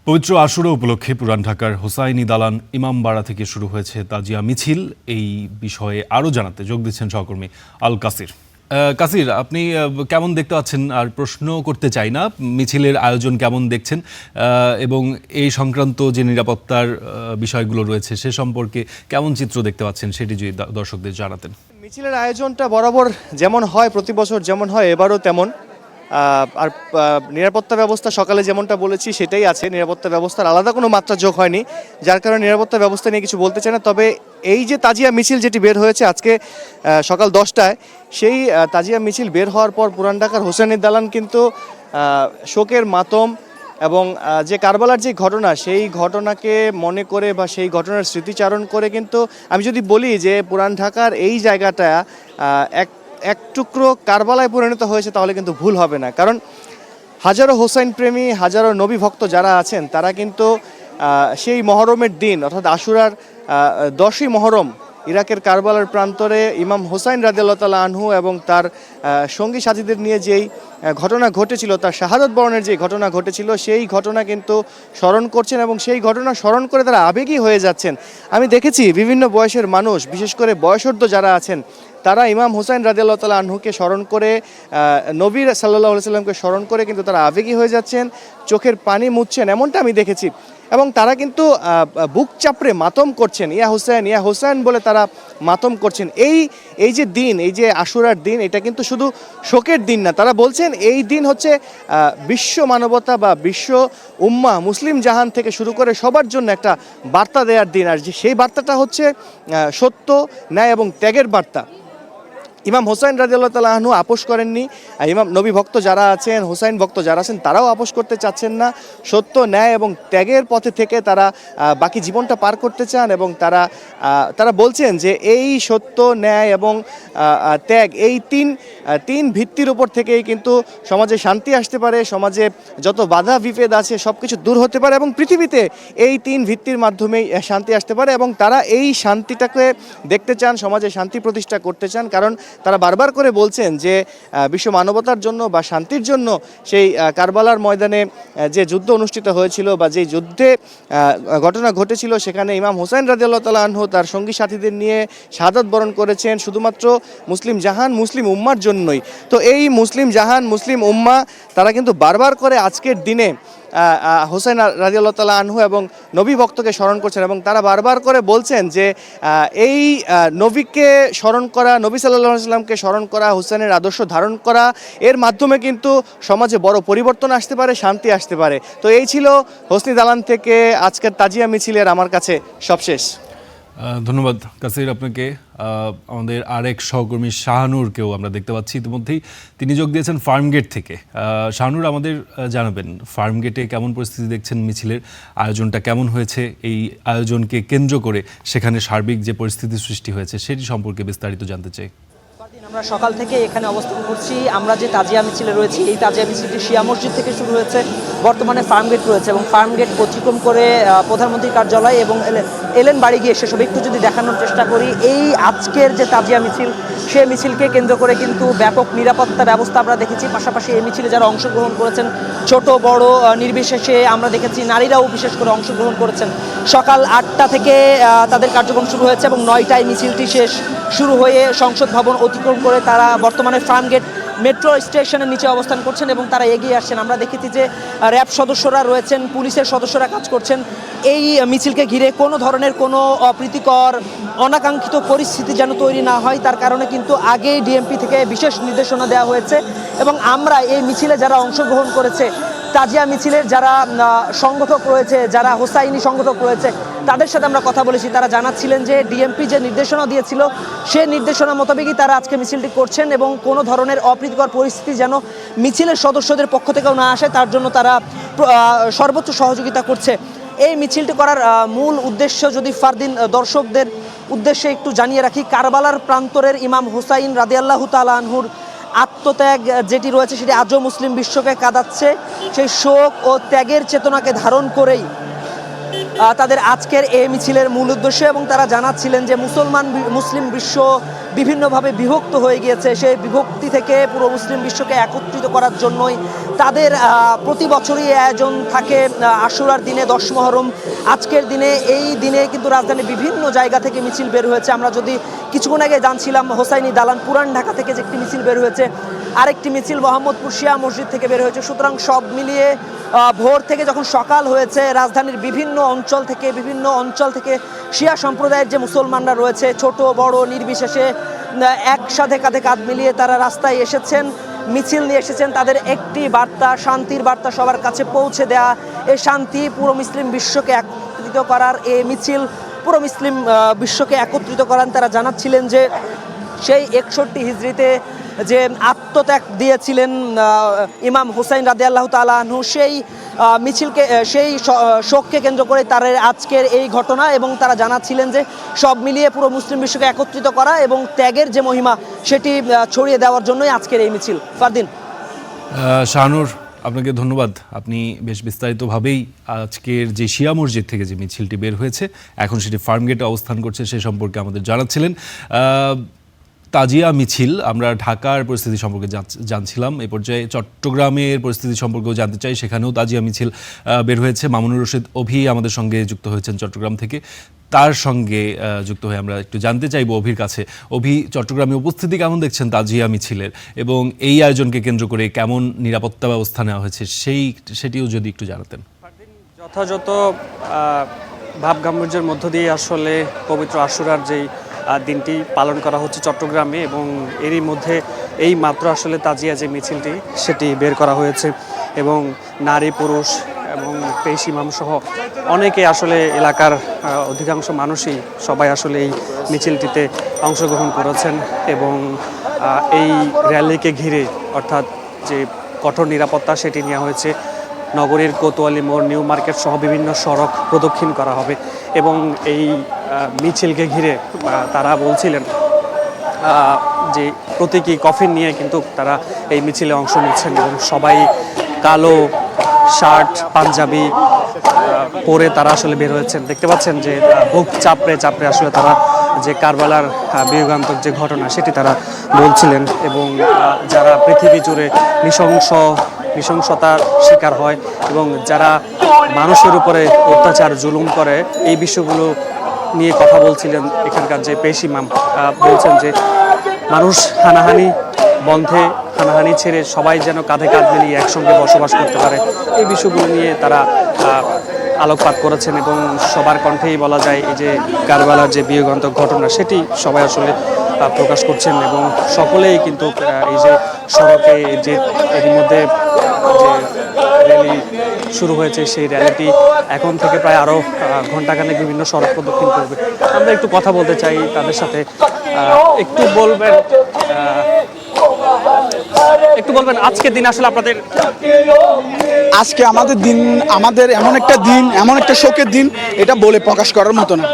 পবিত্র আশুরা উপলক্ষে পুরান ঢাকার হোসাইনি দালান ইমামবাড়া থেকে শুরু হয়েছে তাজিয়া মিছিল। এই বিষয়ে আরও জানাতে যোগ দিচ্ছেন সহকর্মী আল কাসির। কাসির, আপনি কেমন দেখতে পাচ্ছেন? আর প্রশ্ন করতে চাই না, মিছিলের আয়োজন কেমন দেখছেন এবং এই সংক্রান্ত যে নিরাপত্তার বিষয়গুলো রয়েছে সে সম্পর্কে কেমন চিত্র দেখতে পাচ্ছেন সেটি যদি দর্শকদের জানাতেন। মিছিলের আয়োজনটা বরাবর যেমন হয়, প্রতি বছর যেমন হয়, এবারও তেমন। আর নিরাপত্তা ব্যবস্থা সকালে যেমনটা বলেছি সেটাই আছে। নিরাপত্তা ব্যবস্থার আলাদা কোনো মাত্রা যোগ হয়নি, যার কারণে নিরাপত্তা ব্যবস্থা নিয়ে কিছু বলতে চাই না। তবে এই যে তাজিয়া মিছিল যেটি বের হয়েছে আজকে সকাল 10টায়, সেই তাজিয়া মিছিল বের হওয়ার পর পুরান ঢাকার হোসেনি দালান কিন্তু শোকের মাতম এবং যে কারবালার যে ঘটনা, সেই ঘটনাকে মনে করে বা সেই ঘটনার স্মৃতিচারণ করে কিন্তু আমি যদি বলি যে পুরান ঢাকার এই জায়গাটা এক টুকরো কারবালায় পরিণত হয়েছে, তাহলে কিন্তু ভুল হবে না। কারণ হাজারো হোসাইন প্রেমী, হাজারো নবী ভক্ত যারা আছেন তারা কিন্তু সেই মহরমের দিন অর্থাৎ আশুরার 10ই মহরম ইরাকের কারবালার প্রান্তরে ইমাম হোসাইন রাদিয়াল্লাহু তাআলা আনহু এবং তার সঙ্গী সাথীদের নিয়ে যেই ঘটনা ঘটেছিল, তার শাহাদাত বরণের যে ঘটনা ঘটেছিল, সেই ঘটনা কিন্তু স্মরণ করছেন এবং সেই ঘটনা স্মরণ করে তারা আবেগী হয়ে যাচ্ছেন। আমি দেখেছি বিভিন্ন বয়সের মানুষ, বিশেষ করে বয়সোর্ধ্ব যারা আছেন, তারা ইমাম হোসাইন রাদিয়াল্লাহু তাআলা আনহুকে স্মরণ করে, নবী সাল্লাল্লাহু আলাইহি সাল্লামকে স্মরণ করে কিন্তু তারা আবেগী হয়ে যাচ্ছেন, চোখের পানি মুছছেন, এমনটা আমি দেখেছি। এবং তারা কিন্তু বুক চাপড়ে মাতম করছেন, ইয়া হোসেন বলে তারা মাতম করছেন। এই যে দিন, এই যে আশুরার দিন, এটা কিন্তু শুধু শোকের দিন না। তারা বলছেন এই দিন হচ্ছে বিশ্ব মানবতা বা বিশ্ব উম্মাহ, মুসলিম জাহান থেকে শুরু করে সবার জন্য একটা বার্তা দেওয়ার দিন। আর সেই বার্তাটা হচ্ছে সত্য, ন্যায় এবং ত্যাগের বার্তা। ইমাম হোসাইন রাদিয়াল্লাহু তাআলা আনহু আপোষ করেননি। ইমাম নবী ভক্ত যারা আছেন, হোসাইন ভক্ত যারা আছেন, তারাও আপোষ করতে চাচ্ছেন না। সত্য, ন্যায় এবং ত্যাগের পথে থেকে তারা বাকি জীবনটা পার করতে চান এবং তারা বলছেন যে এই সত্য, ন্যায় এবং ত্যাগ, এই তিন ভিত্তির উপর থেকেই কিন্তু সমাজে শান্তি আসতে পারে, সমাজে যত বাধা বিভেদ আছে সব কিছু দূর হতে পারে এবং পৃথিবীতে এই তিন ভিত্তির মাধ্যমেই শান্তি আসতে পারে। এবং তারা এই শান্তিটাকে দেখতে চান, সমাজে শান্তি প্রতিষ্ঠা করতে চান। কারণ তারা বারবার করে বলছেন যে বিশ্ব মানবতার জন্য বা শান্তির জন্য সেই কারবালার ময়দানে যে যুদ্ধ অনুষ্ঠিত হয়েছিল বা যে যুদ্ধে ঘটনা ঘটেছিল, সেখানে ইমাম হোসেন রাদিয়াল্লাহু তাআলা আনহু তার সঙ্গী সাথীদের নিয়ে শাহাদাত বরণ করেছেন শুধুমাত্র মুসলিম জাহান, মুসলিম উম্মার জন্যই। তো এই মুসলিম জাহান, মুসলিম উম্মা তারা কিন্তু বারবার করে আজকের দিনে হোসেন রাদিয়াল্লাহু তাআলা আনহু এবং নবী ভক্তকে স্মরণ করছেন এবং তারা বারবার করে বলছেন যে এই নবীকে স্মরণ করা, নবী সাল্লাল্লাহু আলাইহি সাল্লামকে স্মরণ করা, হোসেনের আদর্শ ধারণ করা, এর মাধ্যমে কিন্তু সমাজে বড় পরিবর্তন আসতে পারে, শান্তি আসতে পারে। তো এই ছিল হোসনি দালান থেকে আজকের তাজিয়া মিছিলের আমার কাছে সবশেষ। ধন্যবাদ কাসির আপনাকে। আমাদের আরেক সহকর্মী শাহানুরকেও আমরা দেখতে পাচ্ছি ইতিমধ্যেই, তিনি যোগ দিয়েছেন ফার্মগেট থেকে। শাহানুর, আমাদের জানাবেন ফার্মগেটে কেমন পরিস্থিতি দেখছেন, মিছিলের আয়োজনটা কেমন হয়েছে, এই আয়োজনকে কেন্দ্র করে সেখানে সার্বিক যে পরিস্থিতি সৃষ্টি হয়েছে সেটি সম্পর্কে বিস্তারিত জানতে চাই। আমরা সকাল থেকে এখানে অবস্থান করছি। আমরা যে তাজিয়া মিছিলে রয়েছি, এই তাজিয়া মিছিলটি শিয়া মসজিদ থেকে শুরু হয়েছে, বর্তমানে ফার্মগেট রয়েছে এবং ফার্মগেট অতিক্রম করে প্রধানমন্ত্রীর কার্যালয় এবং এলেন বাড়ি গিয়ে সেসব একটু যদি দেখানোর চেষ্টা করি। এই আজকের যে তাজিয়া মিছিল, সে মিছিলকে কেন্দ্র করে কিন্তু ব্যাপক নিরাপত্তা ব্যবস্থা আমরা দেখেছি। পাশাপাশি এই মিছিলে যারা অংশগ্রহণ করেছেন, ছোট বড় নির্বিশেষে আমরা দেখেছি নারীরাও বিশেষ করে অংশগ্রহণ করেছেন। সকাল 8টা থেকে তাদের কার্যক্রম শুরু হয়েছে এবং 9টায় মিছিলটি শুরু হয়ে সংসদ ভবন অতিক্রম করে তারা বর্তমানে ফার্মগেট মেট্রো স্টেশনের নিচে অবস্থান করছেন এবং তারা এগিয়ে আসছেন। আমরা দেখেছি যে র্যাব সদস্যরা রয়েছেন, পুলিশের সদস্যরা কাজ করছেন। এই মিছিলকে ঘিরে কোনো ধরনের কোনো অপ্রীতিকর অনাকাঙ্ক্ষিত পরিস্থিতি যেন তৈরি না হয়, তার কারণে কিন্তু আগেই ডিএমপি থেকে বিশেষ নির্দেশনা দেওয়া হয়েছে এবং আমরা এই মিছিলে যারা অংশগ্রহণ করেছে, তাজিয়া মিছিলের যারা সংগঠক রয়েছে, যারা হোসাইনি সংগঠক রয়েছে, তাদের সাথে আমরা কথা বলেছি। তারা জানাচ্ছিলেন যে ডিএমপি যে নির্দেশনা দিয়েছিল সে নির্দেশনা মোতাবেকই তারা আজকে মিছিলটি করছেন এবং কোনো ধরনের অপ্রীতিকর পরিস্থিতি যেন মিছিলের সদস্যদের পক্ষ থেকেও না আসে, তার জন্য তারা সর্বোচ্চ সহযোগিতা করছে। এই মিছিলটি করার মূল উদ্দেশ্য যদি ফারদিন দর্শকদের উদ্দেশ্যে একটু জানিয়ে রাখি, কারবালার প্রান্তরের ইমাম হোসাইন রাদিয়াল্লাহু তাআলা আনহুর আত্মত্যাগ যেটি রয়েছে সেটি আজও মুসলিম বিশ্বকে কাঁদাচ্ছে। সেই শোক ও ত্যাগের চেতনাকে ধারণ করেই তাদের আজকের এই মিছিলের মূল উদ্দেশ্য, এবং তারা জানাচ্ছিলেন যে মুসলিম বিশ্ব বিভিন্নভাবে বিভক্ত হয়ে গিয়েছে, সেই বিভক্তি থেকে পুরো মুসলিম বিশ্বকে একত্রিত করার জন্যই তাদের প্রতি বছরই আয়োজন থাকে আশুরার দিনে 10 মুহররম। আজকের দিনে এই দিনে কিন্তু রাজধানীর বিভিন্ন জায়গা থেকে মিছিল বের হয়েছে। আমরা যদি কিছুক্ষণ আগে জানছিলাম হোসাইনি দালান পুরান ঢাকা থেকে যে একটি মিছিল বের হয়েছে, আরেকটি মিছিল মোহাম্মদপুর শিয়া মসজিদ থেকে বের হয়েছে। সুতরাং সব মিলিয়ে ভোর থেকে যখন সকাল হয়েছে, রাজধানীর বিভিন্ন অঞ্চল থেকে শিয়া সম্প্রদায়ের যে মুসলমানরা রয়েছে, ছোট বড় নির্বিশেষে একসাথে কাঁধে কাঁধ মিলিয়ে তারা রাস্তায় এসেছেন, মিছিল নিয়ে এসেছেন। তাদের একটি বার্তা, শান্তির বার্তা সবার কাছে পৌঁছে দেয়া। এই শান্তি পুরো মুসলিম বিশ্বকে একত্রিত করার, এই মিছিল পুরো মুসলিম বিশ্বকে একত্রিত করান। তারা জানাচ্ছিলেন যে সেই 61 হিজরিতে যে আত্মত্যাগ দিয়েছিলেন ইমাম হুসাইন রাদিয়াল্লাহু তাআলা আনহু, সেই মিছিলকে, সেই শোককে কেন্দ্র করে তার আজকের এই ঘটনা। এবং তারা জানাচ্ছিলেন যে সব মিলিয়ে পুরো মুসলিম বিশ্বকে একত্রিত করা এবং ত্যাগের যে মহিমা সেটি ছড়িয়ে দেওয়ার জন্যই আজকের এই মিছিল। ফারদিন। শাহানুর, আপনাকে ধন্যবাদ। আপনি বেশ বিস্তারিতভাবেই আজকের যে শিয়া মসজিদ থেকে যে মিছিলটি বের হয়েছে, এখন সেটি ফার্মগেটে অবস্থান করছে, সে সম্পর্কে আমাদের জানাচ্ছিলেন। তাজিয়া মিছিল, আমরা ঢাকার পরিস্থিতি সম্পর্কে জানছিলাম, এই পর্যায়ে চট্টগ্রামের পরিস্থিতি সম্পর্কেও জানতে চাই। সেখানেও তাজিয়া মিছিল বের হয়েছে। মামুনুর রশিদ অভি আমাদের সঙ্গে যুক্ত হয়েছেন চট্টগ্রাম থেকে, তার সঙ্গে যুক্ত হয়ে আমরা একটু জানতে চাইব অভির কাছে। অভি, চট্টগ্রামে উপস্থিতি কেমন দেখছেন তাজিয়া মিছিলের, এবং এই আয়োজনকে কেন্দ্র করে কেমন নিরাপত্তা ব্যবস্থা নেওয়া হয়েছে সেটিও যদি একটু জানাতেন। যথাযথ ভাব গাম্ভীর্যের মধ্য দিয়ে আসলে পবিত্র আশুরার যেই দিনটি পালন করা হচ্ছে চট্টগ্রামে, এবং এরই মধ্যে এই মাত্র আসলে তাজিয়া যে মিছিলটি সেটি বের করা হয়েছে, এবং নারী পুরুষ এবং পেশ ইমাম সহ অনেকে আসলে এলাকার অধিকাংশ মানুষই সবাই আসলে এই মিছিলটিতে অংশগ্রহণ করেছেন। এবং এই র্যালিকে ঘিরে অর্থাৎ যে কঠোর নিরাপত্তা সেটি নেওয়া হয়েছে। নগরীর কোতোয়ালি মোড়, নিউ মার্কেট সহ বিভিন্ন সড়ক প্রদক্ষিণ করা হবে, এবং এই মিছিলকে ঘিরে তারা বলছিলেন যে প্রতীকী কফিন নিয়ে কিন্তু তারা এই মিছিলে অংশ নিচ্ছেন, এবং সবাই কালো শার্ট পাঞ্জাবি পরে তারা আসলে বের হয়েছেন। দেখতে পাচ্ছেন যে বুক চাপড়ে চাপড়ে আসলে তারা যে কারবালার বিয়োগান্তক যে ঘটনা সেটি তারা বলছিলেন, এবং যারা পৃথিবী জুড়ে নৃশংসতার শিকার হয় এবং যারা মানুষের উপরে অত্যাচার জুলুম করে, এই বিষয়গুলো নিয়ে কথা বলছিলেন এখানকার যে পেশ ইমাম। বলছেন যে মানুষ হানাহানি বন্ধে, হানাহানি ছেড়ে সবাই যেন কাঁধে কাঁধ মিলিয়ে একসঙ্গে বসবাস করতে পারে, এই বিষয়গুলো নিয়ে তারা আলোকপাত করেছেন। এবং সবার কণ্ঠেই বলা যায় এই যে কারবালার যে বিয়োগান্তক ঘটনা সেটি সবাই আসলে প্রকাশ করছেন, এবং সকলেই কিন্তু এই যে সড়কে যে এর মধ্যে যে র্যালি শুরু হয়েছে, সেই র্যালিটি এখন থেকে প্রায় আরও ঘণ্টাখানেক বিভিন্ন সড়ক প্রদক্ষিণ করবে। আমরা একটু কথা বলতে চাই তাদের সাথে। একটু বলবেন আজকের দিন আসলে আপনাদের? আজকে আমাদের এমন একটা শোকের দিন, এটা বলে প্রকাশ করার মতো না।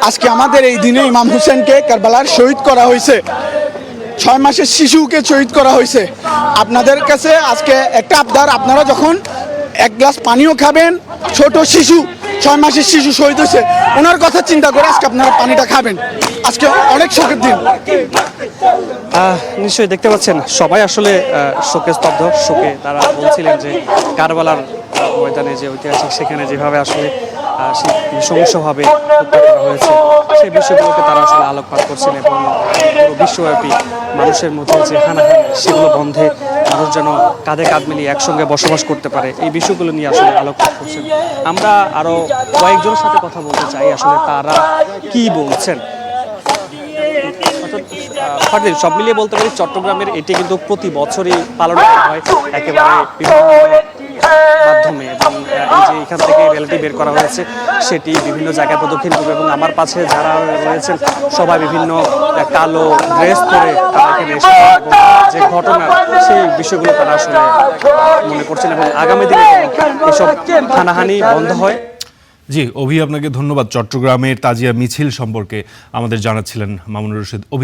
আজকে আমাদের এই দিনে ইমাম হুসেনকে কারবালার শহীদ করা হয়েছে, 6 মাসের শিশুকে শহীদ করা হয়েছে। আপনাদের কাছে আজকে একটা আবদার, আপনারা যখন এক গ্লাস পানিও খাবেন, ছোট শিশু 6 মাসের শিশু শহীদ হয়েছে, ওনার কথা চিন্তা করে আজকে আপনারা পানিটা খাবেন। আজকে অনেক শোকের দিন। নিশ্চয়ই দেখতে পাচ্ছেন সবাই আসলে শোকে স্তব্ধ, শোকে তারা বলছিলেন যে কারবালার ময়দানে যে ঐতিহাসিক, সেখানে যেভাবে আসলে নৃশংসভাবে হত্যা করা হয়েছে সেই বিষয়গুলোকে তারা আসলে আলোকপাত করছেন, এবং পুরো বিশ্বব্যাপী মানুষের মধ্যে যে হানাহানি সেগুলো বন্ধে মানুষ যেন কাঁধে কাঁধ মিলিয়ে একসঙ্গে বসবাস করতে পারে, এই বিষয়গুলো নিয়ে আসলে আলোকপাত করছেন। আমরা আরও কয়েকজনের সাথে কথা বলতে চাই, আসলে তারা কি বলছেন। সব মিলিয়ে বলতে পারি চট্টগ্রামের এটি কিন্তু প্রতি বছরই পালন করা হয় একেবারে বিভিন্ন মাধ্যমে, এবং এই যে এখান থেকে র্যালিটি বের করা হয়েছে সেটি বিভিন্ন জায়গায় প্রদক্ষিণ করবে, এবং আমার পাশে যারা রয়েছেন সবাই বিভিন্ন কালো ড্রেস পরে তারা এখানে এসে যে ঘটনা সেই বিষয়গুলো তারা আসলে মনে করছেন, এবং আগামী দিনে এসব হানাহানি বন্ধ হয়। জি অভি, আপনাকে ধন্যবাদ। চট্টগ্রামের তাজিয়া মিছিল সম্পর্কে আমাদের জানাচ্ছিলেন মামুনুর রশিদ অভি।